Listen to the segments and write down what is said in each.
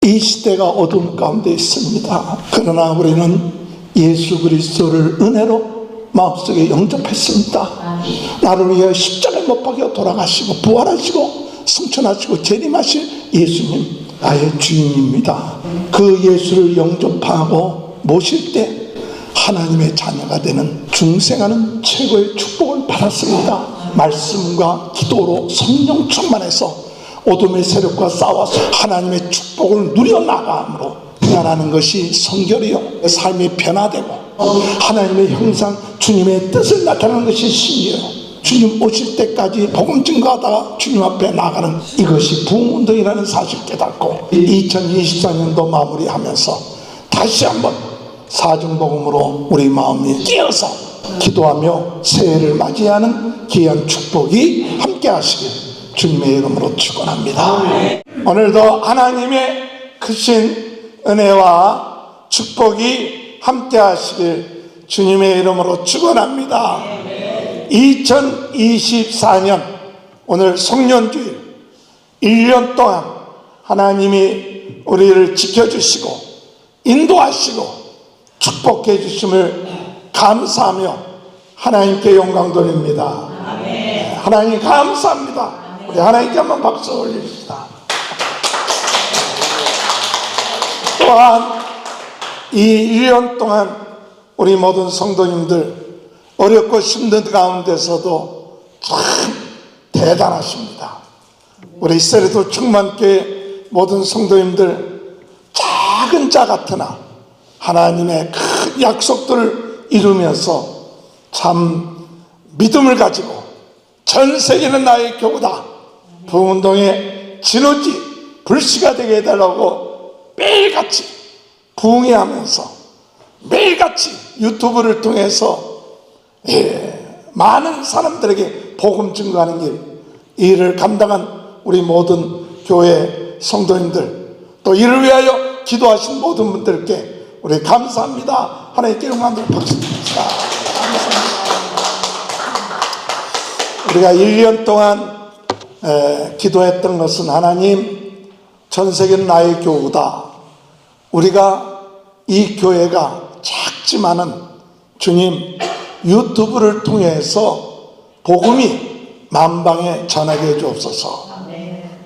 이 시대가 어둠 가운데 있습니다. 그러나 우리는 예수 그리스도를 은혜로 마음속에 영접했습니다. 나를 위해 십자가에 못 박혀 돌아가시고 부활하시고 승천하시고 재림하실 예수님, 나의 주인입니다. 그 예수를 영접하고 모실 때 하나님의 자녀가 되는 중생하는 최고의 축복을 받았습니다. 말씀과 기도로 성령 충만해서 어둠의 세력과 싸워서 하나님의 축복을 누려나감으로 변화하는 것이 성결이요, 삶이 변화되고 하나님의 형상, 주님의 뜻을 나타내는 것이 신이에요. 주님 오실 때까지 복음 증거하다가 주님 앞에 나가는 이것이 부흥운동이라는 사실을 깨닫고 2024년도 마무리하면서 다시 한번 사중복음으로 우리 마음이 깨어서 기도하며 새해를 맞이하는 귀한 축복이 함께 하시길 주님의 이름으로 축원합니다. 오늘도 하나님의 크신 은혜와 축복이 함께 하시길 주님의 이름으로 축원합니다. 2024년 오늘 송년주일 1년 동안 하나님이 우리를 지켜주시고 인도하시고 축복해 주심을 감사하며 하나님께 영광 돌립니다. 하나님 감사합니다. 우리 하나님께 한번 박수 올립시다. 또한 이 1년 동안 우리 모든 성도님들 어렵고 힘든 가운데서도 참 대단하십니다. 우리 세례도 충만교회 모든 성도님들 작은 자 같으나 하나님의 큰 약속들을 이루면서 참 믿음을 가지고 전 세계는 나의 교구다, 부흥운동의 진호지 불씨가 되게 해달라고 매일같이 부흥회하면서 매일같이 유튜브를 통해서 많은 사람들에게 복음 증거하는 이 일을 감당한 우리 모든 교회 성도님들, 또 이를 위하여 기도하신 모든 분들께 우리 감사합니다. 하나님께 영광 돌려 박수드립니다. 우리가 1년 동안 기도했던 것은 하나님, 전 세계는 나의 교우다. 우리가 이 교회가 작지만은 주님 유튜브를 통해서 복음이 만방에 전하게 해주옵소서.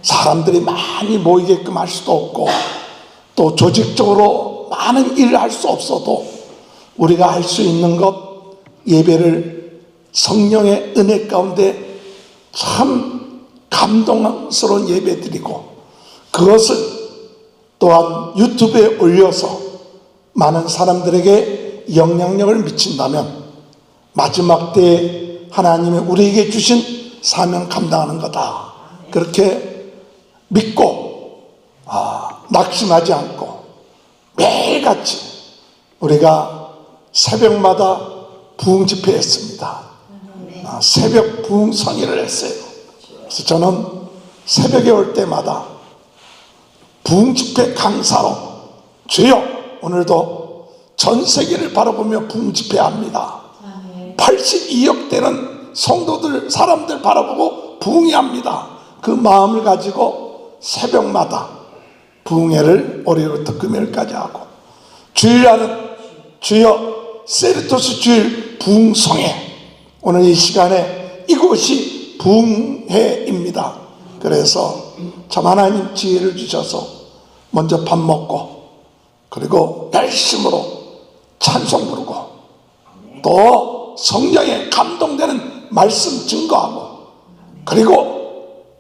사람들이 많이 모이게끔 할 수도 없고 또 조직적으로 많은 일을 할 수 없어도 우리가 할 수 있는 것, 예배를 성령의 은혜 가운데 참 감동스러운 예배 드리고 그것을 또한 유튜브에 올려서 많은 사람들에게 영향력을 미친다면 마지막 때에 하나님이 우리에게 주신 사명 감당하는 거다. 그렇게 믿고 낙심하지 않고 매일같이 우리가 새벽마다 부흥 집회했습니다. 새벽 부흥 성회를 했어요. 그래서 저는 새벽에 올 때마다 부흥 집회 강사로 주여 오늘도 전 세계를 바라보며 부흥 집회합니다. 82억 되는 성도들, 사람들 바라보고 부흥회합니다. 그 마음을 가지고 새벽마다 부흥회를 월요일부터 금요일까지 하고 주일날은 주여 세리토스 주일 부흥성회, 오늘 이 시간에 이곳이 부흥회입니다. 그래서 참 하나님 지혜를 주셔서 먼저 밥 먹고 그리고 열심으로 찬송 부르고 또 성령에 감동되는 말씀 증거하고 그리고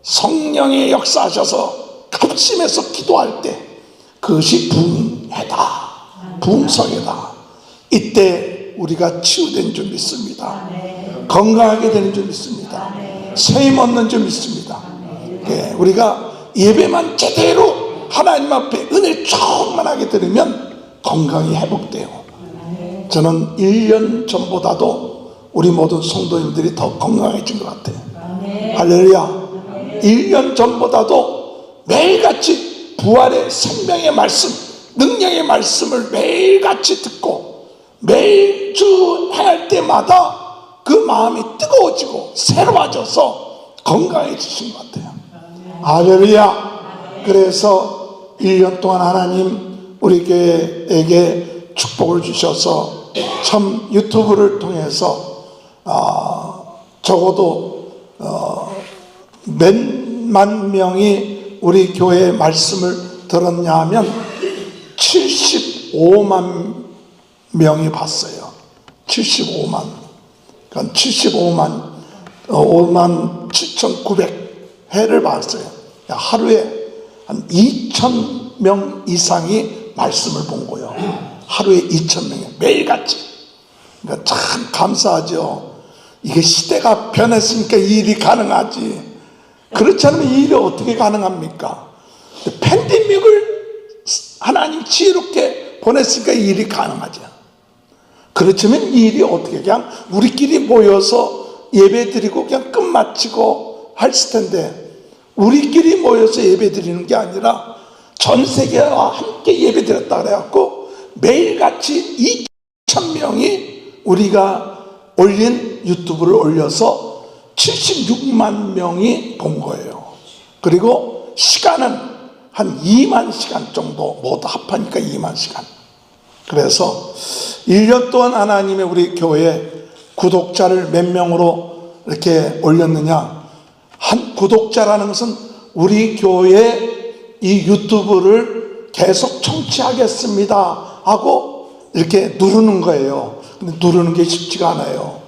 성령의 역사하셔서 합심해서 기도할 때 그것이 부흥회다, 부흥성회다. 이때 우리가 치유된 줄 믿습니다. 건강하게 되는 줄 믿습니다. 세임 얻는 줄 믿습니다. 우리가 예배만 제대로 하나님 앞에 은혜 충만하게 들으면 건강이 회복돼요. 저는 1년 전보다도 우리 모든 성도님들이 더 건강해진 것 같아요. 할렐루야. 1년 전보다도 매일같이 부활의 생명의 말씀, 능력의 말씀을 매일같이 듣고 매주 행할 때마다 그 마음이 뜨거워지고 새로워져서 건강해지신 것 같아요. 할렐루야. 그래서 1년 동안 하나님 우리 교회에게 축복을 주셔서 참 유튜브를 통해서 적어도 몇만 명이 우리 교회의 말씀을 들었냐 하면 75만 명이 봤어요. 75만. 그러니까 5만 7,900회를 봤어요. 하루에 한 2,000명 이상이 말씀을 본 거예요. 하루에 2,000명이 매일같이. 그러니까 참 감사하죠. 이게 시대가 변했으니까 이 일이 가능하지. 그렇지 않으면 이 일이 어떻게 가능합니까? 팬데믹을 하나님 지혜롭게 보냈으니까 이 일이 가능하죠. 그렇지만 이 일이 어떻게 그냥 우리끼리 모여서 예배 드리고 그냥 끝마치고 했을 텐데, 우리끼리 모여서 예배 드리는 게 아니라 전 세계와 함께 예배 드렸다 그래갖고 매일같이 2,000명이 우리가 올린 유튜브를 올려서 76만 명이 본 거예요. 그리고 시간은 한 2만 시간 정도, 모두 합하니까 2만 시간. 그래서 1년 동안 하나님의 우리 교회 구독자를 몇 명으로 이렇게 올렸느냐. 한 구독자라는 것은 우리 교회 이 유튜브를 계속 청취하겠습니다 하고 이렇게 누르는 거예요. 근데 누르는 게 쉽지가 않아요.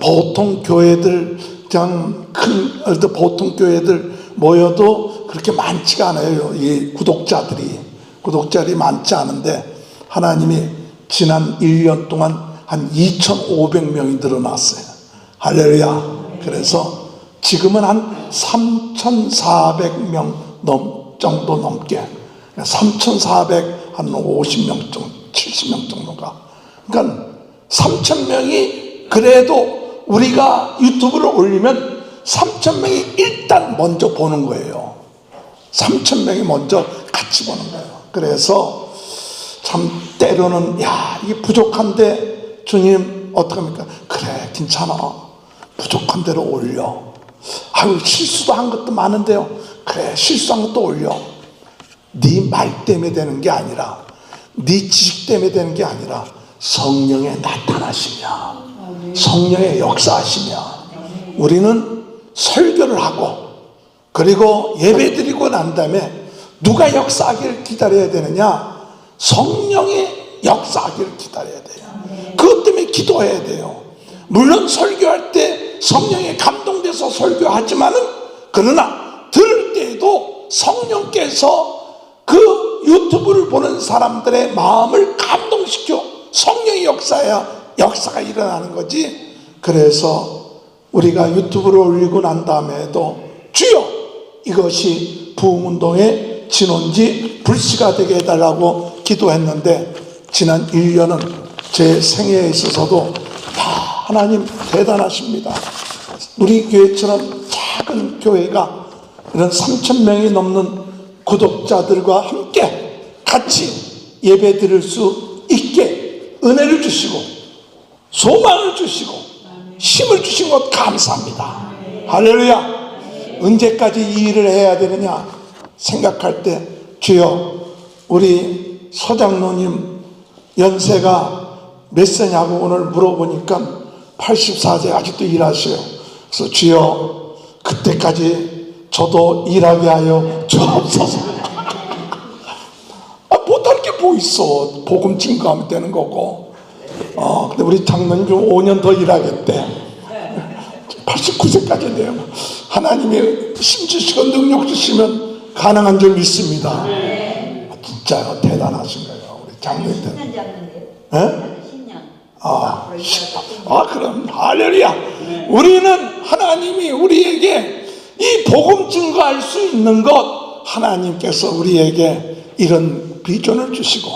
보통 교회들, 그냥 큰 보통 교회들 모여도 그렇게 많지가 않아요. 이 구독자들이 많지 않은데, 하나님이 지난 1년 동안 한 2,500명이 늘어났어요. 할렐루야. 그래서 지금은 한 3,400명 정도 넘게, 3,450명 정도, 70명 정도가. 그러니까 3,000명이 그래도 우리가 유튜브를 올리면 3,000명이 일단 먼저 보는 거예요. 3,000명이 먼저 같이 보는 거예요. 그래서 참 때로는 이게 부족한데 주님 어떡합니까? 그래, 괜찮아. 부족한 대로 올려. 아유, 실수도 한 것도 많은데요. 그래, 실수한 것도 올려. 네 말 때문에 되는 게 아니라, 네 지식 때문에 되는 게 아니라 성령의 나타나시며 성령의 역사하시며, 우리는 설교를 하고 그리고 예배드리고 난 다음에 누가 역사하기를 기다려야 되느냐? 성령의 역사하기를 기다려야 돼요. 그것 때문에 기도해야 돼요. 물론 설교할 때 성령에 감동돼서 설교하지만은, 그러나 들을 때에도 성령께서 그 유튜브를 보는 사람들의 마음을 감동시켜 성령의 역사가 일어나는 거지. 그래서 우리가 유튜브를 올리고 난 다음에도 주여 이것이 부흥운동의 진원지 불씨가 되게 해달라고 기도했는데, 지난 1년은 제 생애에 있어서도 하나님 대단하십니다. 우리 교회처럼 작은 교회가 이런 3,000명이 넘는 구독자들과 함께 같이 예배 드릴 수 있게 은혜를 주시고 소망을 주시고 힘을 주신 것 감사합니다. 할렐루야. 언제까지 이 일을 해야 되느냐 생각할 때, 주여 우리 서장로님 연세가 몇 세냐고 오늘 물어보니까 84세 아직도 일하셔요. 그래서 주여 그때까지 저도 일하게 하여 주옵소서. 못할 게 뭐 있어. 복음 증거하면 되는 거고. 근데 우리 장로님 좀 5년 더 일하겠대. 89세까지 돼요. 하나님이 힘 주시고 능력 주시면 가능한 줄 믿습니다. 진짜 대단하신 거예요, 우리 장로님들. 10년 잡는데요? 예? 10년. 그럼 할렐루야. 우리는 하나님이 우리에게 이 복음 증거할 수 있는 것, 하나님께서 우리에게 이런 비전을 주시고,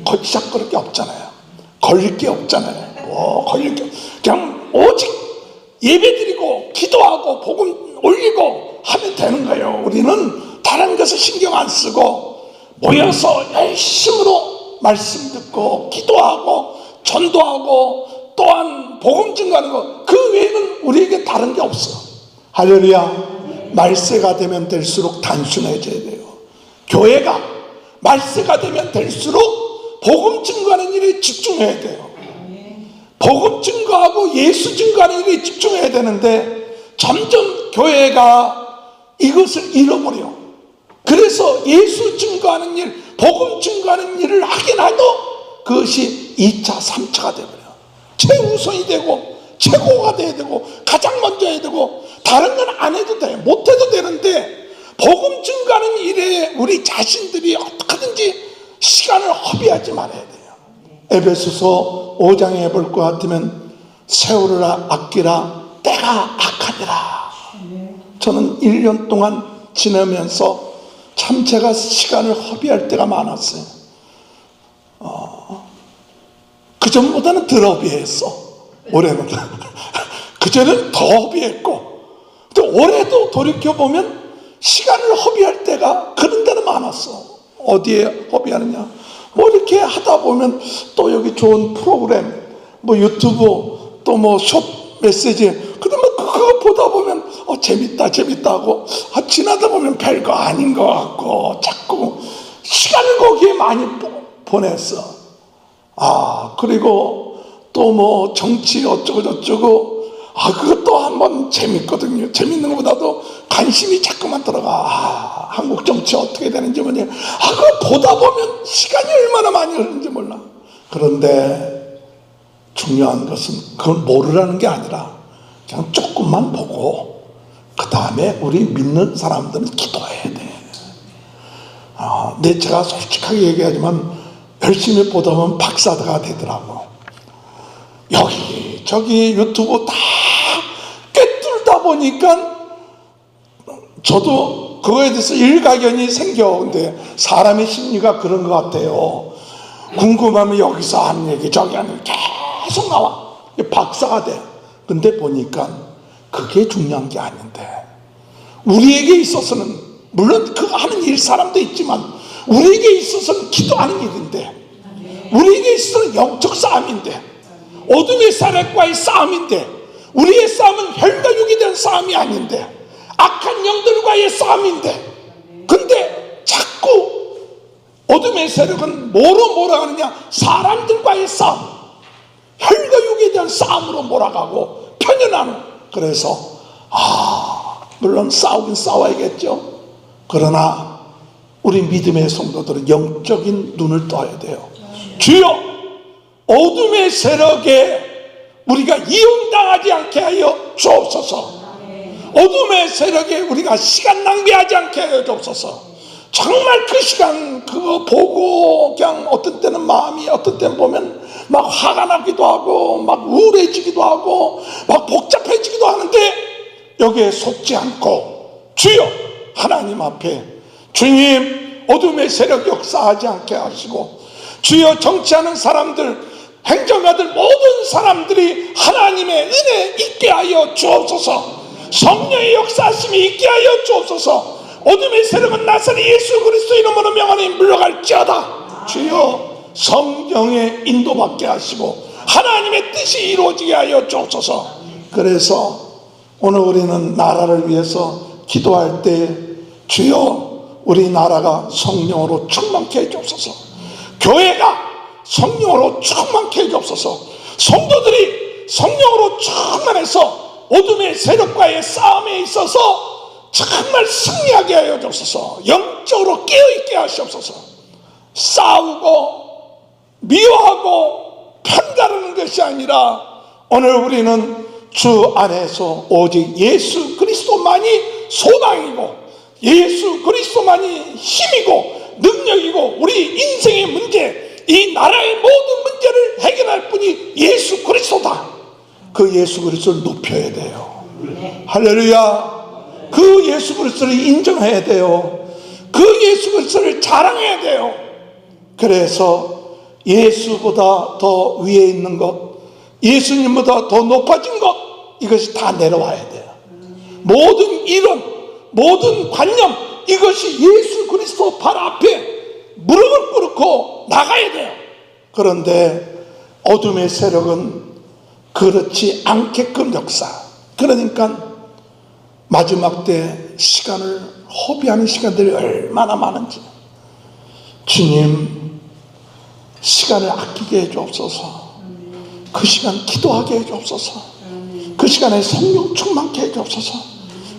거치작거릴 게 없잖아요. 걸릴 게 없잖아요. 걸릴 게 그냥 오직 예배드리고 기도하고 복음 올리고 하면 되는 거예요. 우리는 다른 것을 신경 안 쓰고 모여서 열심으로 말씀 듣고 기도하고 전도하고 또한 복음 증거하는 것, 그 외에는 우리에게 다른 게 없어. 할렐루야. 말세가 되면 될수록 단순해져야 돼요. 교회가 말세가 되면 될수록 복음 증거하는 일에 집중해야 돼요. 복음 증거하고 예수 증거하는 일에 집중해야 되는데 점점 교회가 이것을 잃어버려. 그래서 예수 증거하는 일, 복음 증거하는 일을 하긴 해도 그것이 2차, 3차가 되어버려. 최우선이 되고 최고가 돼야 되고 가장 먼저 해야 되고 다른 건 안 해도 돼. 못 해도 되는데 복음 증거하는 일에 우리 자신들이 어떻게든지 시간을 허비하지 말아야 돼요. 에베소서 5장에 볼 것 같으면 세월을 아끼라 때가 악하니라. 저는 1년 동안 지내면서 참 제가 시간을 허비할 때가 많았어요. 그전보다는 덜 허비했어. 올해는 그전에는 더 허비했고 또 올해도 돌이켜보면 시간을 허비할 때가 그런 데는 많았어. 어디에 허비하느냐, 뭐 이렇게 하다 보면 또 여기 좋은 프로그램, 뭐 유튜브, 또 뭐 숏 메시지, 그러면 그거 보다 보면 재밌다 하고 지나다 보면 별거 아닌 것 같고 자꾸 시간을 거기에 많이 보냈어. 그리고 또 뭐 정치 어쩌고 저쩌고, 그것도 한번 재밌거든요. 재밌는 것보다도 관심이 자꾸만 들어가. 한국 정치 어떻게 되는지 뭐냐. 그거 보다 보면 시간이 얼마나 많이 흐르는지 몰라. 그런데 중요한 것은 그걸 모르라는 게 아니라 그냥 조금만 보고 그 다음에 우리 믿는 사람들은 기도해야 돼. 제가 솔직하게 얘기하지만 열심히 보다 보면 박사가 되더라고. 여기 저기 유튜브 다 꿰뚫다 보니까 저도 그거에 대해서 일가견이 생겨. 근데 사람의 심리가 그런 것 같아요. 궁금하면 여기서 하는 얘기 저기 하는 얘기 계속 나와. 박사가 돼. 근데 보니까 그게 중요한 게 아닌데, 우리에게 있어서는 물론 그거 하는 일 사람도 있지만 우리에게 있어서는 기도하는 일인데, 우리에게 있어서는 영적 싸움인데, 어둠의 세력과의 싸움인데, 우리의 싸움은 혈과 육에 대한 싸움이 아닌데 악한 영들과의 싸움인데, 근데 자꾸 어둠의 세력은 뭐로 몰아가느냐, 사람들과의 싸움, 혈과 육에 대한 싸움으로 몰아가고 편연하는. 그래서 물론 싸우긴 싸워야겠죠. 그러나 우리 믿음의 성도들은 영적인 눈을 떠야 돼요. 주여, 어둠의 세력에 우리가 이용당하지 않게 하여 주옵소서. 어둠의 세력에 우리가 시간 낭비하지 않게 하여 주옵소서. 정말 그 시간 그거 보고 그냥 어떤 때는 마음이, 어떤 때는 보면 막 화가 나기도 하고 막 우울해지기도 하고 막 복잡해지기도 하는데, 여기에 속지 않고 주여 하나님 앞에, 주님 어둠의 세력 역사하지 않게 하시고, 주여 정치하는 사람들, 행정가들, 모든 사람들이 하나님의 은혜 있게 하여 주옵소서. 성령의 역사하심이 있게 하여 주옵소서. 어둠의 세력은 나사렛 예수 그리스도 이름으로 명하니 물러갈지어다. 주여 성령의 인도받게 하시고 하나님의 뜻이 이루어지게 하여 주옵소서. 그래서 오늘 우리는 나라를 위해서 기도할 때 주여 우리나라가 성령으로 충만케 해주옵소서. 교회가 성령으로 충만케 해주옵소서. 성도들이 성령으로 충만해서 어둠의 세력과의 싸움에 있어서 정말 승리하게 하여 주옵소서. 영적으로 깨어있게 하시옵소서. 싸우고 미워하고 편가르는 것이 아니라 오늘 우리는 주 안에서 오직 예수 그리스도만이 소망이고 예수 그리스도만이 힘이고 능력이고 우리 인생의 문제, 이 나라의 모든 문제를 해결할 분이 예수 그리스도다. 그 예수 그리스도를 높여야 돼요. 할렐루야. 그 예수 그리스도를 인정해야 돼요. 그 예수 그리스도를 자랑해야 돼요. 그래서 예수보다 더 위에 있는 것, 예수님보다 더 높아진 것, 이것이 다 내려와야 돼요. 모든 이론, 모든 관념, 이것이 예수 그리스도 발 앞에 무릎을 꿇고 나가야 돼요. 그런데 어둠의 세력은 그렇지 않게끔 역사. 그러니까 마지막 때 시간을 허비하는 시간들이 얼마나 많은지. 주님, 시간을 아끼게 해주옵소서. 그 시간 기도하게 해주옵소서. 그 시간에 성령 충만케 해주옵소서.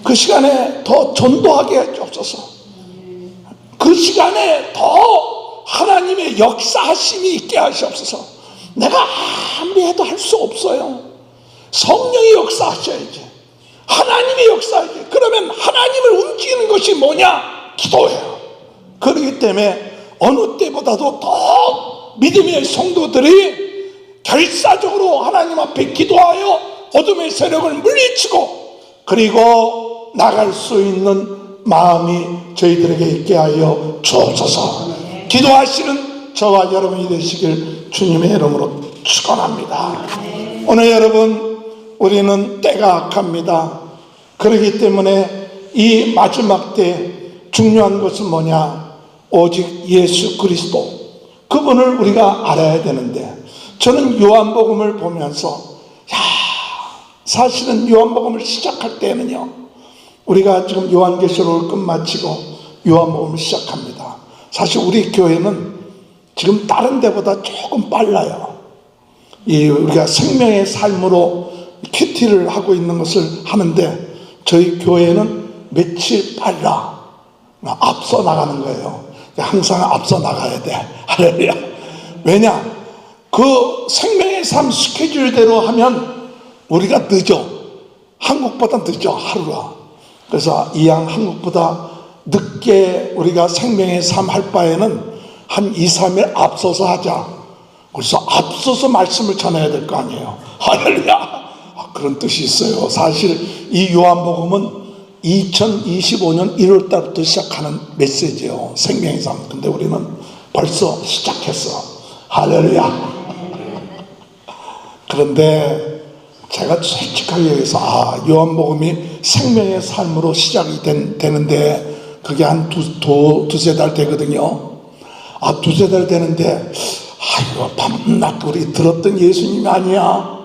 그 시간에 더 전도하게 해주옵소서. 그 시간에 더 하나님의 역사하심이 있게 하시옵소서. 내가 아무리 해도 할 수 없어요. 성령이 역사하셔야지. 하나님이 역사하지. 그러면 하나님을 움직이는 것이 뭐냐? 기도예요. 그렇기 때문에 어느 때보다도 더 믿음의 성도들이 결사적으로 하나님 앞에 기도하여 어둠의 세력을 물리치고 그리고 나갈 수 있는 마음이 저희들에게 있게 하여 주옵소서. 기도하시는 저와 여러분이 되시길 주님의 이름으로 축원합니다. 오늘 여러분, 우리는 때가 악합니다. 그렇기 때문에 이 마지막 때 중요한 것은 뭐냐? 오직 예수 그리스도, 그분을 우리가 알아야 되는데, 저는 요한복음을 보면서 사실은 요한복음을 시작할 때는요, 우리가 지금 요한계시록을 끝마치고 요한복음을 시작합니다. 사실 우리 교회는 지금 다른 데보다 조금 빨라요. 우리가 생명의 삶으로 큐티를 하고 있는 것을 하는데, 저희 교회는 며칠 빨라 앞서 나가는 거예요. 항상 앞서 나가야 돼. 할렐루야. 왜냐? 그 생명의 삶 스케줄대로 하면 우리가 늦어. 한국보다 늦어, 하루가. 그래서 이왕 한국보다 늦게 우리가 생명의 삶 할 바에는 한 2, 3일 앞서서 하자. 그래서 앞서서 말씀을 전해야 될 거 아니에요. 할렐루야. 그런 뜻이 있어요. 사실 이 요한복음은 2025년 1월 달부터 시작하는 메시지예요. 생명의 삶. 근데 우리는 벌써 시작했어. 할렐루야. 그런데 제가 솔직하게 얘기해서 요한복음이 생명의 삶으로 시작이 되는데 그게 한 두세 달 되거든요. 두세 달 되는데 이거 밤낮 우리 들었던 예수님이 아니야.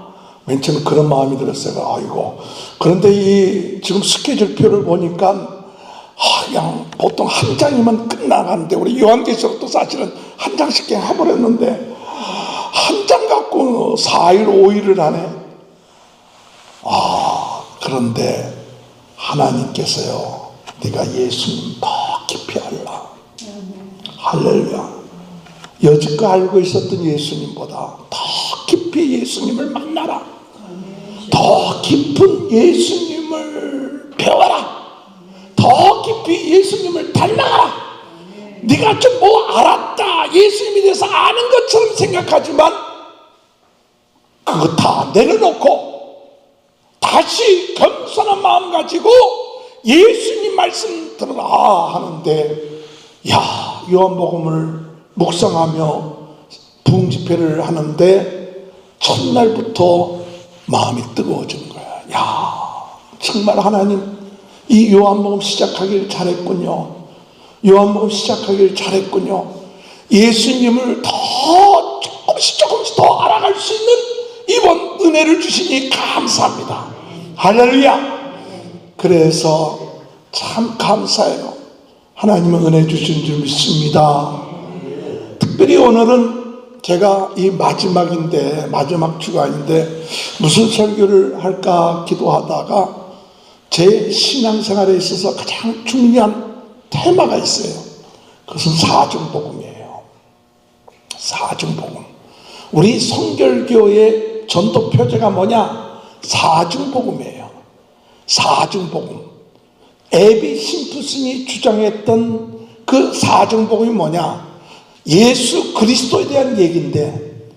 맨 처음에 그런 마음이 들었어요. 아이고. 그런데 지금 스케줄표를 보니까 그냥 보통 한 장이면 끝나가는데, 우리 요한계시록도 사실은 한 장씩 그냥 해버렸는데 한 장 갖고 4일 5일을 하네. 그런데 하나님께서요, 네가 예수님 더 깊이 알라. 할렐루야. 여지껏 알고 있었던 예수님보다 더 깊이 예수님을 만나라. 더 깊은 예수님을 배워라. 더 깊이 예수님을 닮아가라. 네가 좀 뭐 알았다, 예수님에 대해서 아는 것처럼 생각하지만 그거 다 내려놓고 다시 겸손한 마음 가지고 예수님 말씀 들어라 하는데, 요한복음을 묵상하며 부흥집회를 하는데 첫날부터 마음이 뜨거워지는 거야. 정말 하나님 이 요한복음 시작하길 잘했군요. 요한복음 시작하길 잘했군요. 예수님을 더 조금씩 더 알아갈 수 있는 이번 은혜를 주시니 감사합니다. 할렐루야. 그래서 참 감사해요. 하나님은 은혜 주신 줄 믿습니다. 특별히 오늘은 제가 이 마지막 주간인데 무슨 설교를 할까 기도하다가 제 신앙생활에 있어서 가장 중요한 테마가 있어요. 그것은 사중복음이에요. 사중복음. 우리 성결교의 전도 표제가 뭐냐? 사중복음이에요. 사중복음. 에비 심프슨이 주장했던 그 사중복음이 뭐냐? 예수 그리스도에 대한 얘기인데,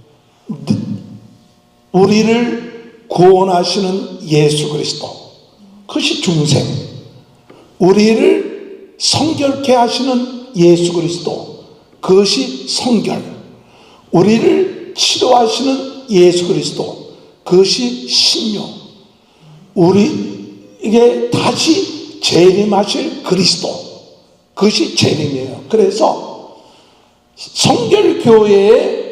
우리를 구원하시는 예수 그리스도, 그것이 중생. 우리를 성결케 하시는 예수 그리스도, 그것이 성결. 우리를 치료하시는 예수 그리스도, 그것이 신유. 우리에게 다시 재림하실 그리스도, 그것이 재림이에요. 그래서 성결교회의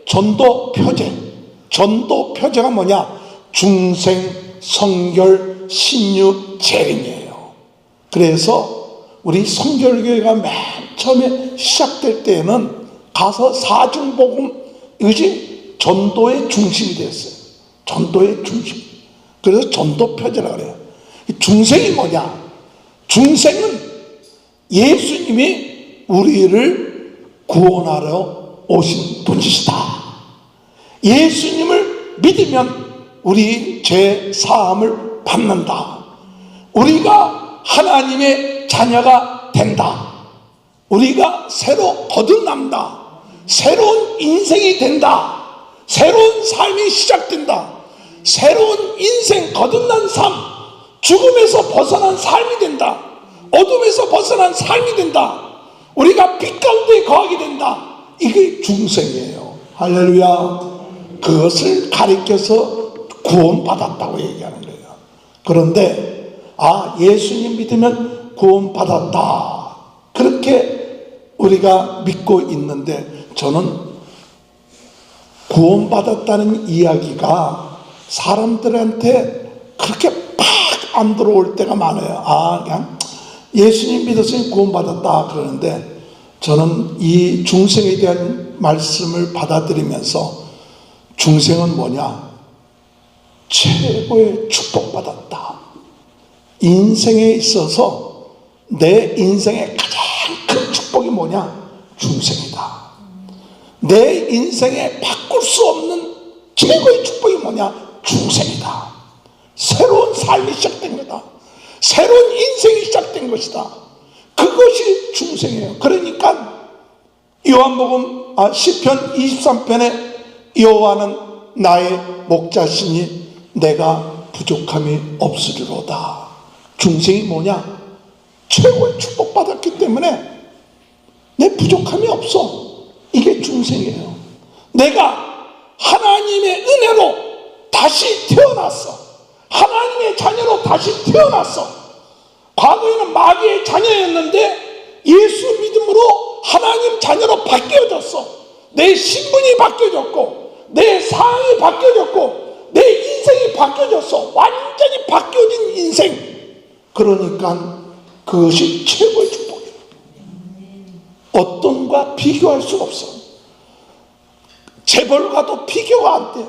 전도 표제가 뭐냐? 중생, 성결, 신유, 재림이에요. 그래서 우리 성결교회가 맨 처음에 시작될 때에는 가서 사중복음, 이것이 전도의 중심이 됐어요. 전도의 중심. 그래서 전도표제라고 그래요. 중생이 뭐냐? 중생은 예수님이 우리를 구원하러 오신 분이시다. 예수님을 믿으면 우리 죄 사함을 받는다. 우리가 하나님의 자녀가 된다. 우리가 새로 거듭난다. 새로운 인생이 된다. 새로운 삶이 시작된다. 새로운 인생, 거듭난 삶, 죽음에서 벗어난 삶이 된다. 어둠에서 벗어난 삶이 된다. 우리가 빛 가운데 거하게 된다. 이게 중생이에요. 할렐루야. 그것을 가리켜서 구원받았다고 얘기하는 거예요. 그런데 예수님 믿으면 구원받았다, 그렇게 우리가 믿고 있는데, 저는 구원받았다는 이야기가 사람들한테 그렇게 팍 안 들어올 때가 많아요. 그냥 예수님 믿었으니 구원받았다 그러는데, 저는 이 중생에 대한 말씀을 받아들이면서, 중생은 뭐냐? 최고의 축복받았다. 인생에 있어서 내 인생의 가장 큰 축복이 뭐냐? 중생이다. 내 인생에 바꿀 수 없는 최고의 축복이 뭐냐? 중생이다. 새로운 삶이 시작된 거다. 새로운 인생이 시작된 것이다. 그것이 중생이에요. 그러니까 요한복음 시편 23편에 여호와는 나의 목자시니 내가 부족함이 없으리로다. 중생이 뭐냐? 최고의 축복받았기 때문에 내 부족함이 없어. 이게 중생이에요. 내가 하나님의 은혜로 다시 태어났어. 하나님의 자녀로 다시 태어났어. 과거에는 마귀의 자녀였는데 예수 믿음으로 하나님 자녀로 바뀌어졌어. 내 신분이 바뀌어졌고, 내 상황이 바뀌어졌고, 내 인생이 바뀌어졌어. 완전히 바뀌어진 인생. 그러니까 그것이 최고의 축복이에요. 어떤과 비교할 수가 없어. 재벌과도 비교가 안 돼.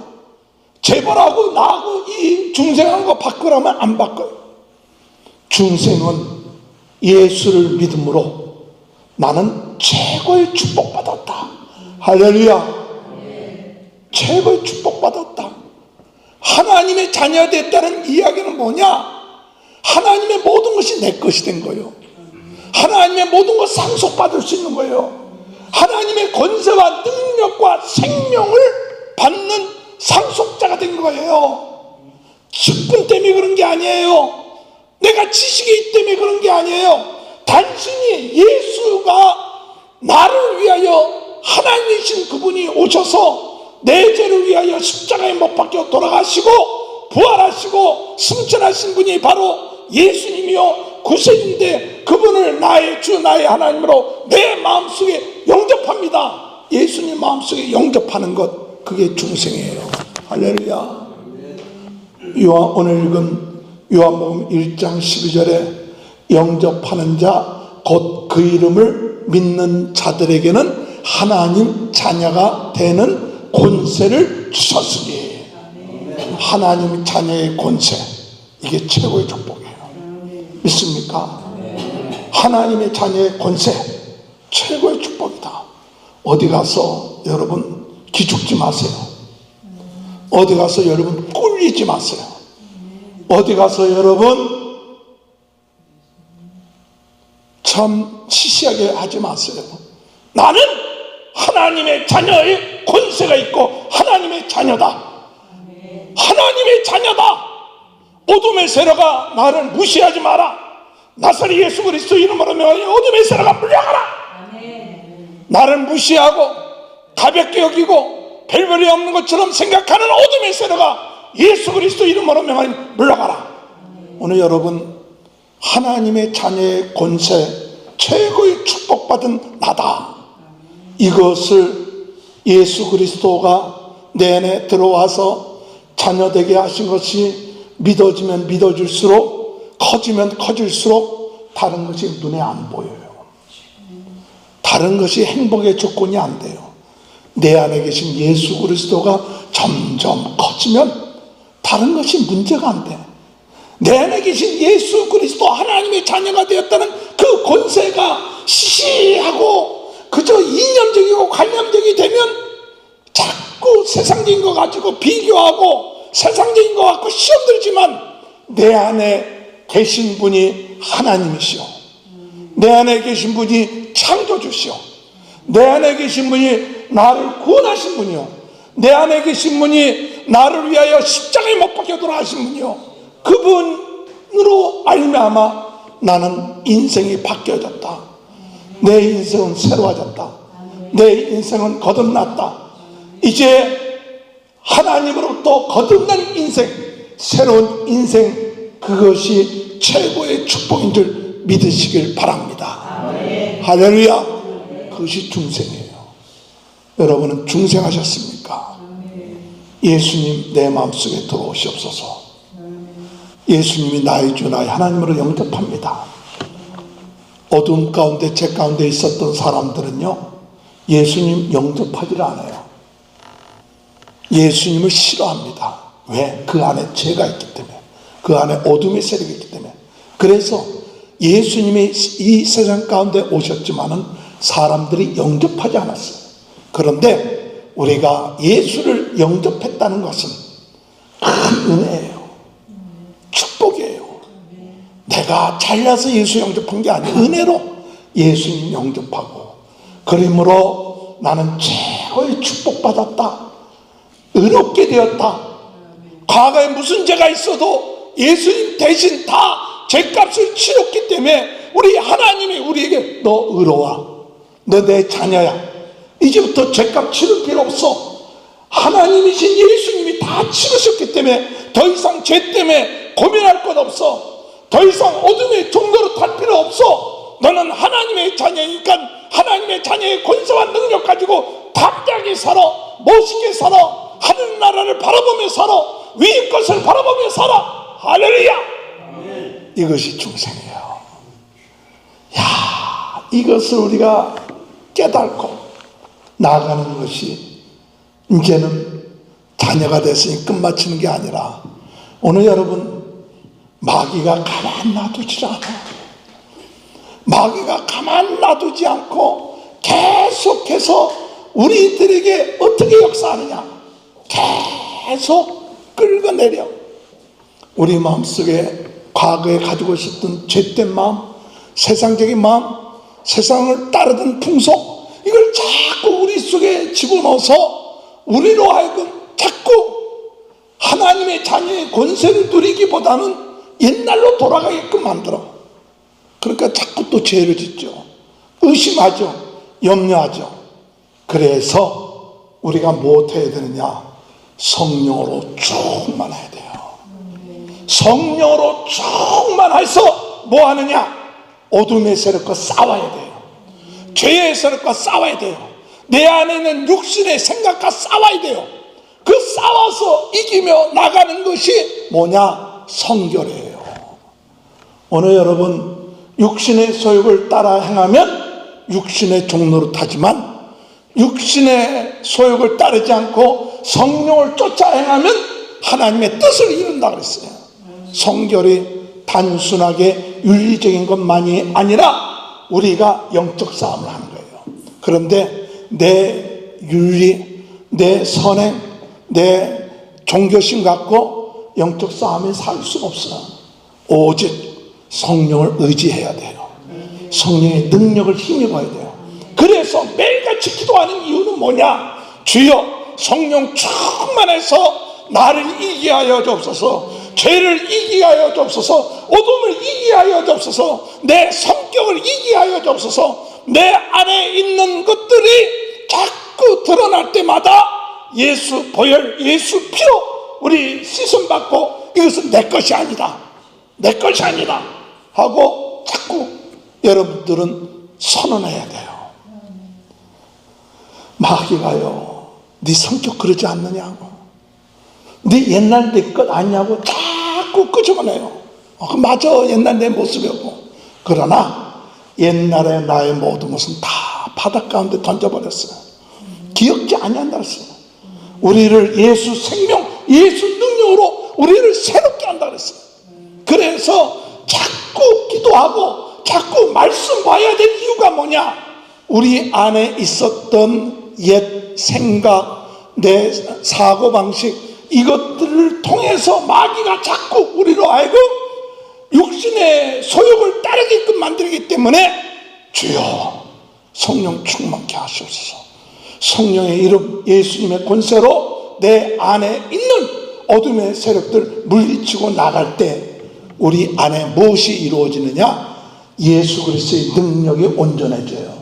재벌하고 나하고 이 중생하고 바꾸라면 안 바꿔요. 중생은 예수를 믿음으로 나는 최고의 축복받았다. 할렐루야. 최고의 축복받았다. 하나님의 자녀가 됐다는 이야기는 뭐냐? 하나님의 모든 것이 내 것이 된 거예요. 하나님의 모든 것 상속받을 수 있는 거예요. 하나님의 권세와 능력과 생명을 받는 상속자가 된 거예요. 직분 때문에 그런 게 아니에요. 내가 지식이 있기 때문에 그런 게 아니에요. 단순히 예수가 나를 위하여, 하나님이신 그분이 오셔서 내 죄를 위하여 십자가에 못 박혀 돌아가시고 부활하시고 승천하신 분이 바로 예수님이요 구세주인데, 그분을 나의 주 나의 하나님으로 내 마음속에 영접합니다. 예수님 마음속에 영접하는 것, 그게 중생이에요. 할렐루야. 오늘 읽은 요한복음 1장 12절에 영접하는 자 곧 그 이름을 믿는 자들에게는 하나님 자녀가 되는 권세를 주셨으니. 하나님 자녀의 권세, 이게 최고의 축복이에요. 믿습니까? 하나님의 자녀의 권세, 최고의 축복이다. 어디 가서 여러분 기죽지 마세요. 어디 가서 여러분 꿀리지 마세요. 어디 가서 여러분 참 시시하게 하지 마세요. 나는 하나님의 자녀의 권세가 있고 하나님의 자녀다. 하나님의 자녀다. 어둠의 세력아 나를 무시하지 마라. 나사렛 예수 그리스도 이름으로 명하여 어둠의 세력아 물러가라. 나를 무시하고 가볍게 여기고 별별이 없는 것처럼 생각하는 어둠의 세력아 예수 그리스도 이름으로 명하여 물러가라. 오늘 여러분 하나님의 자녀의 권세, 최고의 축복받은 나다. 이것을 예수 그리스도가 내 안에 들어와서 자녀되게 하신 것이 믿어지면 믿어질수록, 커지면 커질수록 다른 것이 눈에 안 보여요. 다른 것이 행복의 조건이 안 돼요. 내 안에 계신 예수 그리스도가 점점 커지면 다른 것이 문제가 안 돼. 내 안에 계신 예수 그리스도 하나님의 자녀가 되었다는 그 권세가 시시하고 그저 이념적이고 관념적이 되면 자꾸 세상적인 거 가지고 비교하고 세상적인 거 갖고 시험 들지만, 내 안에 계신 분이 하나님이시오. 내 안에 계신 분이 창조주시오. 내 안에 계신 분이 나를 구원하신 분이요, 내 안에 계신 분이 나를 위하여 십자가에 못 박혀 돌아가신 분이요, 그분으로 알미암아 나는 인생이 바뀌어졌다. 내 인생은 새로워졌다. 내 인생은 거듭났다. 이제 하나님으로부터 거듭난 인생, 새로운 인생, 그것이 최고의 축복인 줄 믿으시길 바랍니다. 아멘. 할렐루야. 그것이 중생이에요. 여러분은 중생하셨습니까? 예수님 내 마음속에 들어오시옵소서. 예수님이 나의 주 나의 하나님으로 영접합니다. 어두움 가운데 제 가운데 있었던 사람들은요, 예수님 영접하지를 않아요. 예수님을 싫어합니다. 왜? 그 안에 죄가 있기 때문에, 그 안에 어둠의 세력이 있기 때문에. 그래서 예수님이 이 세상 가운데 오셨지만은 사람들이 영접하지 않았어요. 그런데 우리가 예수를 영접했다는 것은 큰 은혜예요. 축복이에요. 내가 잘나서 예수 영접한 게 아니에요. 은혜로 예수님 영접하고, 그러므로 나는 최고의 축복받았다, 의롭게 되었다. 과거에 무슨 죄가 있어도 예수님 대신 다 죄값을 치렀기 때문에 우리 하나님이 우리에게 너 의로워, 너 내 자녀야, 이제부터 죄값 치를 필요 없어. 하나님이신 예수님이 다 치르셨기 때문에 더 이상 죄 때문에 고민할 것 없어. 더 이상 어둠의 종로로 탈 필요 없어. 너는 하나님의 자녀니까 하나님의 자녀의 권세와 능력 가지고 담대하게 살아, 멋있게 살아, 하늘나라를 바라보며 살아, 위의 것을 바라보며 살아. 할렐루야. 이것이 중생이에요. 야, 이것을 우리가 깨닫고 나아가는 것이, 이제는 자녀가 됐으니 끝마치는 게 아니라, 오늘 여러분, 마귀가 가만 놔두지 않아. 마귀가 가만 놔두지 않고 계속해서 우리들에게 어떻게 역사하느냐, 계속 끌어내려. 우리 마음속에 과거에 가지고 있었던 죄된 마음, 세상적인 마음, 세상을 따르던 풍속, 이걸 자꾸 우리 속에 집어넣어서 우리로 하여금 자꾸 하나님의 자녀의 권세를 누리기보다는 옛날로 돌아가게끔 만들어. 그러니까 자꾸 또 죄를 짓죠. 의심하죠. 염려하죠. 그래서 우리가 무엇해야 되느냐? 성령으로 충만해야 돼요. 성령으로 충만해서 뭐 하느냐? 어둠의 세력과 싸워야 돼요. 죄의 세력과 싸워야 돼요. 내 안에 있는 육신의 생각과 싸워야 돼요. 그 싸워서 이기며 나가는 것이 뭐냐? 성결이에요. 오늘 여러분, 육신의 소욕을 따라 행하면 육신의 종로를 타지만, 육신의 소욕을 따르지 않고 성령을 쫓아 행하면 하나님의 뜻을 이룬다 그랬어요. 성결이 단순하게 윤리적인 것만이 아니라 우리가 영적 싸움을 하는 거예요. 그런데 내 윤리, 내 선행, 내 종교심 갖고 영적 싸움에 살 수가 없어요. 오직 성령을 의지해야 돼요. 성령의 능력을 힘입어야 돼요. 그래서 매일같이 기도하는 이유는 뭐냐? 주여, 성령 충만해서 나를 이기게 하여 주옵소서. 죄를 이기게 하여 주옵소서. 어둠을 이기게 하여 주옵소서. 내 성격을 이기게 하여 주옵소서. 내 안에 있는 것들이 자꾸 드러날 때마다 예수 보혈, 예수 피로 우리 씻음받고, 이것은 내 것이 아니다, 내 것이 아니다 하고 자꾸 여러분들은 선언해야 돼요. 마귀가요, 네 성격 그러지 않느냐고, 네 옛날 내 것 아니냐고 자꾸 끄집어내요. 맞아, 옛날 내 모습이고. 그러나 옛날의 나의 모든 것은 다 바닷 가운데 던져버렸어요. 기억지 아니한다 했어요. 우리를 예수 생명, 예수 능력으로 우리를 새롭게 한다 그랬어요. 그래서 자꾸 기도하고 자꾸 말씀 봐야 될 이유가 뭐냐? 우리 안에 있었던 옛 생각, 내 사고방식, 이것들을 통해서 마귀가 자꾸 우리로 하여금 육신의 소욕을 따르게끔 만들기 때문에 주여 성령 충만케 하시옵소서. 성령의 이름 예수님의 권세로 내 안에 있는 어둠의 세력들 물리치고 나갈 때 우리 안에 무엇이 이루어지느냐? 예수 그리스도의 능력이 온전해져요.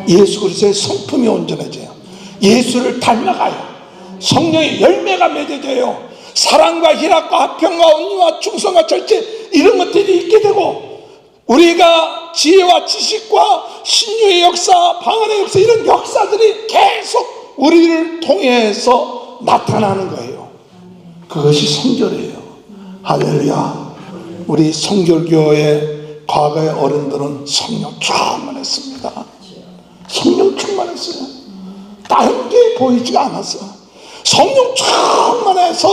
예수 그리스도의 성품이 온전해져요. 예수를 닮아가요. 성령의 열매가 맺어져요. 사랑과 희락과 화평과 온유와 충성과 절제, 이런 것들이 있게 되고, 우리가 지혜와 지식과 신유의 역사, 방언의 역사, 이런 역사들이 계속 우리를 통해서 나타나는 거예요. 그것이 성결이에요. 할렐루야. 우리 성결교회 과거의 어른들은 성령 충만했습니다. 성령 충만했어요. 다른 게 보이지가 않았어요. 성령 충만해서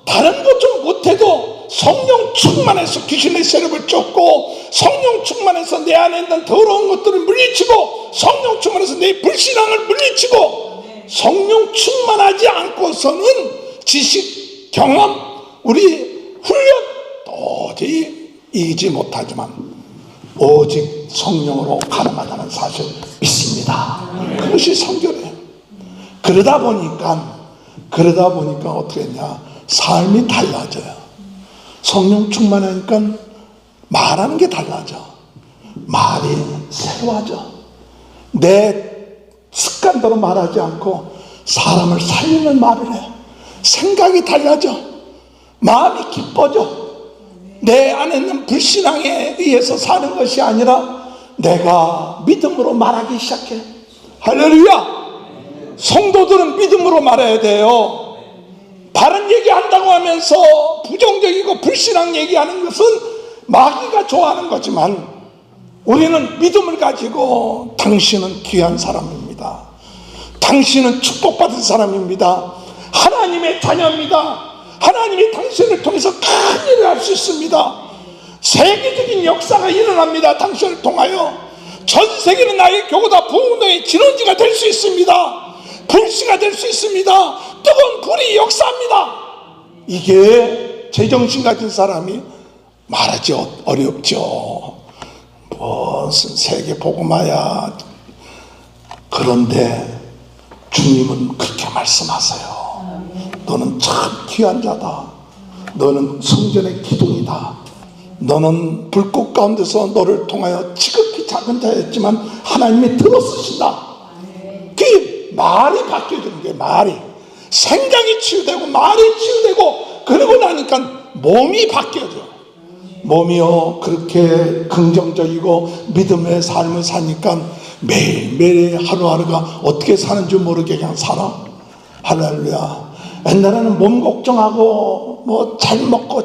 다른 것 좀 못해도 성령 충만해서 귀신의 세력을 쫓고, 성령 충만해서 내 안에 있는 더러운 것들을 물리치고, 성령 충만해서 내 불신앙을 물리치고, 성령 충만하지 않고서는 지식, 경험, 우리 훈련 도저히 이기지 못하지만 오직 성령으로 가능하다는 사실 믿습니다. 그것이 성결이에요. 그러다 보니까 어떻게 했냐? 삶이 달라져요. 성령 충만하니까 말하는 게 달라져. 말이 새로워져. 내 습관대로 말하지 않고 사람을 살리는 말을 해. 생각이 달라져. 마음이 기뻐져. 내 안에 있는 불신앙에 의해서 사는 것이 아니라 내가 믿음으로 말하기 시작해. 할렐루야. 성도들은 믿음으로 말해야 돼요. 바른 얘기한다고 하면서 부정적이고 불신앙 얘기하는 것은 마귀가 좋아하는 거지만, 우리는 믿음을 가지고 당신은 귀한 사람입니다. 당신은 축복받은 사람입니다. 하나님의 자녀입니다. 하나님이 당신을 통해서 큰 일을 할 수 있습니다. 세계적인 역사가 일어납니다. 당신을 통하여 전 세계는 나의 교구다 부흥동의 진원지가 될 수 있습니다. 불씨가 될 수 있습니다. 뜨거운 불이 역사합니다. 이게 제정신 가진 사람이 말하기 어렵죠. 무슨 세계 복음화야. 그런데 주님은 그렇게 말씀하세요. 너는 참 귀한 자다. 너는 성전의 기둥이다. 너는 불꽃 가운데서 너를 통하여 지극히 작은 자였지만 하나님이 들어쓰신다. 그 말이 바뀌어지는 거예요. 말이. 생각이 치유되고 말이 치유되고, 그러고 나니까 몸이 바뀌어져. 몸이요 그렇게 긍정적이고 믿음의 삶을 사니까 매일매일 하루하루가 어떻게 사는지 모르게 그냥 살아. 할렐루야. 옛날에는 몸 걱정하고 뭐 잘 먹고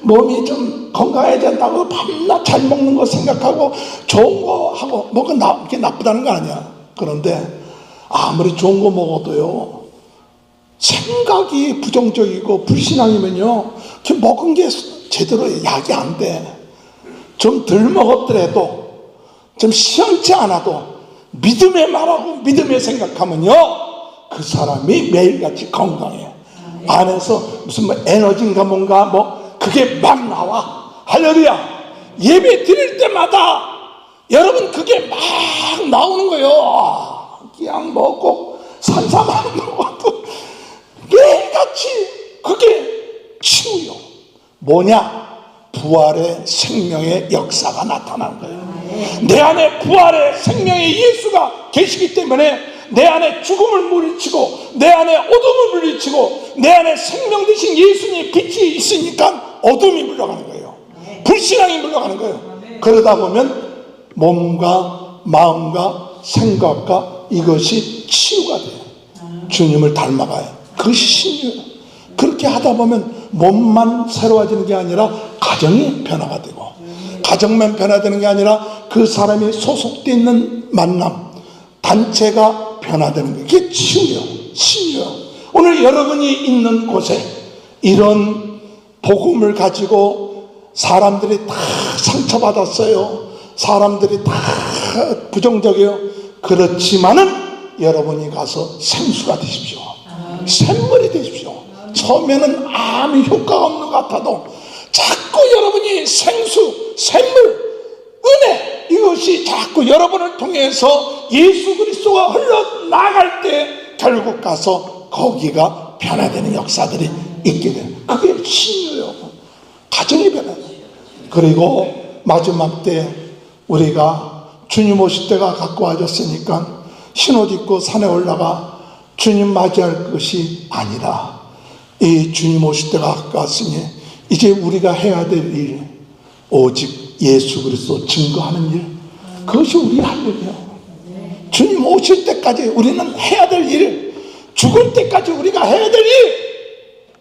몸이 좀 건강해야 된다고 밤낮 잘 먹는 거 생각하고 좋은 거 하고 뭐가 그게 나쁘다는 거 아니야. 그런데 아무리 좋은 거 먹어도요, 생각이 부정적이고 불신앙이면요, 그 먹은 게 제대로 약이 안 돼. 좀 덜 먹었더라도, 좀 시원치 않아도 믿음의 말하고 믿음의 생각하면요, 그 사람이 매일같이 건강해. 안에서 무슨 뭐 에너지인가 뭔가 그게 막 나와. 할렐루야. 예배 드릴 때마다 여러분 그게 막 나오는 거예요. 그냥 먹고 산삼만 먹어도 매일같이 그게 치유요. 뭐냐? 부활의 생명의 역사가 나타난 거예요. 내 안에 부활의 생명의 예수가 계시기 때문에 내 안에 죽음을 물리치고, 내 안에 어둠을 물리치고, 내 안에 생명 되신 예수님의 빛이 있으니까 어둠이 물러가는 거예요. 불신앙이 물러가는 거예요. 그러다 보면 몸과 마음과 생각과 이것이 치유가 돼요. 주님을 닮아가요. 그것이 신유예요. 그렇게 하다 보면 몸만 새로워지는 게 아니라 가정이 변화가 되고, 가정만 변화되는 게 아니라 그 사람이 소속되어 있는 만남, 단체가 변화되는 거예요. 그게 치유예요. 오늘 여러분이 있는 곳에 이런 복음을 가지고 사람들이 다 상처받았어요. 사람들이 다 부정적이에요. 그렇지만은 여러분이 가서 생수가 되십시오. 샘물이 되십시오. 처음에는 아무 효과가 없는 것 같아도 자꾸 여러분이 생수, 샘물, 은혜, 이것이 자꾸 여러분을 통해서 예수 그리스도가 흘러나갈 때 결국 가서 거기가 변화되는 역사들이 있게 돼요. 그게 신유예요. 가정이 변화돼요. 그리고 마지막 때 우리가 주님 오실 때가 가까워졌으니까 흰옷 입고 산에 올라가 주님 맞이할 것이 아니라 이 주님 오실 때가 가까웠으니 이제 우리가 해야 될 일, 오직 예수 그리스도 증거하는 일, 그것이 우리 할 일이에요. 주님 오실 때까지 우리는 해야 될 일, 죽을 때까지 우리가 해야 될 일,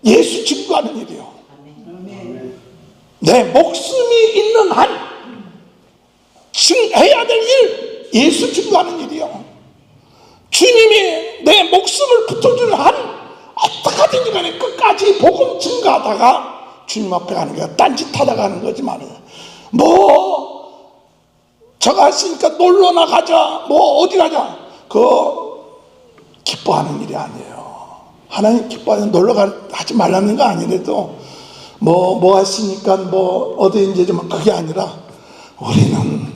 예수 증거하는 일이에요. 내 목숨이 있는 한 해야 될 일, 예수 증거하는 일이요. 주님이 내 목숨을 붙여주는 한 어떡하든지 간에 끝까지 복음 증거하다가 주님 앞에 가는 거야. 딴짓하다가 가는 거지만 저가 했으니까 놀러 나가자, 어디 가자, 그거 기뻐하는 일이 아니에요. 하나님 기뻐하는 놀러 하지 말라는 거 아니래도 했으니까 어디 이제 좀 그게 아니라 우리는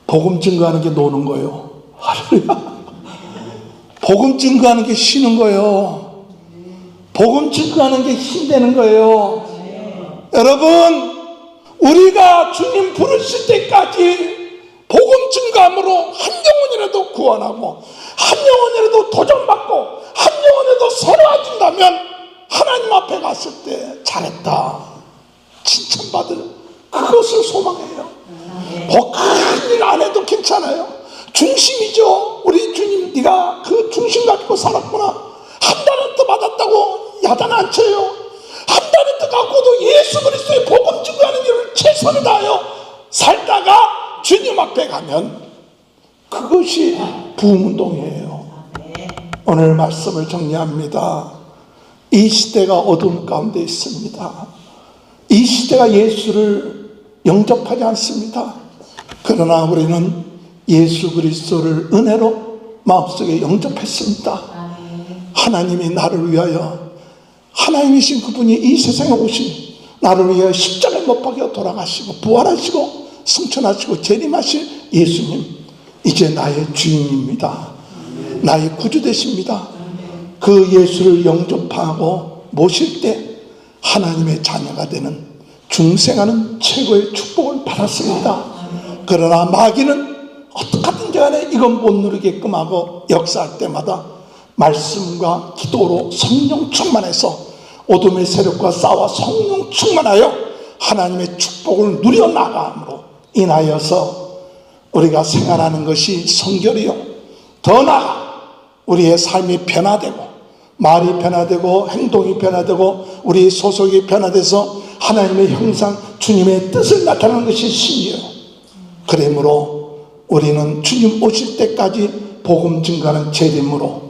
복음 증거하는 게 노는 거예요. 할렐루야. 복음 증거하는 게 쉬는 거예요. 복음 증거하는 게 힘되는 거예요. 여러분, 우리가 주님 부르실 때까지 복음 증거함으로 한 영혼이라도 구원하고 한 영혼이라도 도전받고 한 영혼이라도 새로워진다면 하나님 앞에 갔을 때 잘했다 칭찬받을 그것을 소망해요. 큰 일 안 해도 괜찮아요. 중심이죠. 우리 주님, 네가 그 중심 갖고 살았구나. 한 달란트 받았다고 야단 안 쳐요. 한 달란트 갖고도 예수 그리스도의 복음 증거하는 일을 최선을 다하여 살다가 주님 앞에 가면 그것이 부흥운동이에요. 오늘 말씀을 정리합니다. 이 시대가 어두운 가운데 있습니다. 이 시대가 예수를 영접하지 않습니다. 그러나 우리는 예수 그리스도를 은혜로 마음속에 영접했습니다. 하나님이 나를 위하여, 하나님이신 그분이 이 세상에 오신 나를 위하여 십자가에 못 박혀 돌아가시고 부활하시고 승천하시고 재림하실 예수님, 이제 나의 주인입니다. 나의 구주 되십니다. 그 예수를 영접하고 모실 때 하나님의 자녀가 되는 중생하는 최고의 축복을 받았습니다. 그러나 마귀는 어떻게든지 간에 이건 못 누리게끔 하고 역사할 때마다 말씀과 기도로 성령 충만해서 어둠의 세력과 싸워 성령 충만하여 하나님의 축복을 누려나감으로 인하여서 우리가 생활하는 것이 성결이요, 더 나아가 우리의 삶이 변화되고 말이 변화되고 행동이 변화되고 우리의 소속이 변화돼서 하나님의 형상, 주님의 뜻을 나타내는 것이 신이에요. 그러므로 우리는 주님 오실 때까지 복음 증거하는 재림으로,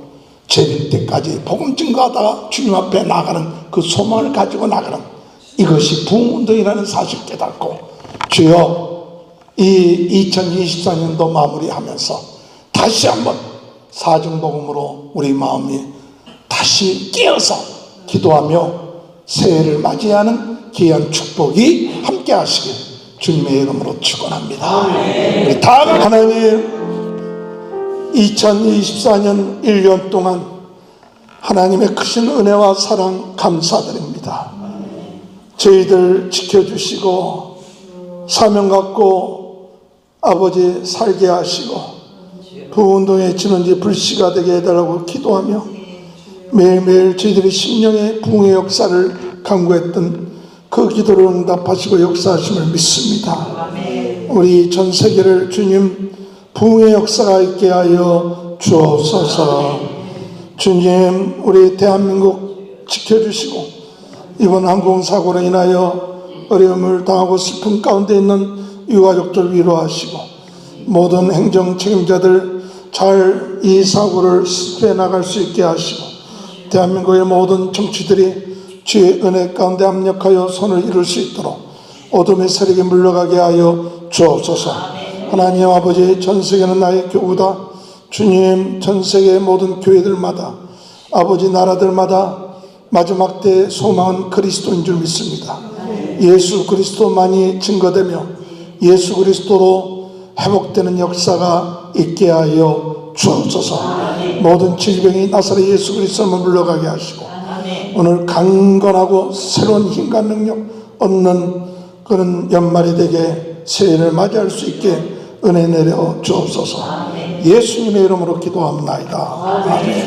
재림 때까지 복음 증거하다가 주님 앞에 나가는 그 소망을 가지고 나가는 이것이 부흥운동이라는 사실을 깨닫고, 주여 이 2024년도 마무리하면서 다시 한번 사중복음으로 우리 마음이 다시 깨어서 기도하며 새해를 맞이하는 귀한 축복이 함께 하시길 주님의 이름으로 축원합니다. 우리 다 하나님, 2024년 1년 동안 하나님의 크신 은혜와 사랑 감사드립니다. 저희들 지켜주시고 사명 갖고 아버지 살게 하시고 부흥운동의 진원지 불씨가 되게 해달라고 기도하며 매일매일 저희들의 심령의 부흥의 역사를 간구했던 그 기도를 응답하시고 역사하심을 믿습니다. 우리 전 세계를 주님 부흥의 역사가 있게 하여 주옵소서. 주님, 우리 대한민국 지켜주시고 이번 항공사고로 인하여 어려움을 당하고 슬픔 가운데 있는 유가족들 위로하시고 모든 행정 책임자들 잘 이 사고를 실패해 나갈 수 있게 하시고 대한민국의 모든 정치들이 주의 은혜 가운데 합력하여 손을 이룰 수 있도록 어둠의 세력에 물러가게 하여 주옵소서. 하나님 아버지, 전 세계는 나의 교우다. 주님, 전 세계의 모든 교회들마다, 아버지 나라들마다 마지막 때의 소망은 그리스도인 줄 믿습니다. 예수 그리스도만이 증거되며 예수 그리스도로 회복되는 역사가 있게 하여 주옵소서. 모든 질병이 나사렛 예수 그리스도만 물러가게 하시고 오늘 강건하고 새로운 힘과 능력 얻는 그런 연말이 되게 새해를 맞이할 수 있게 은혜 내려 주옵소서. 예수님의 이름으로 기도합나이다. 아멘.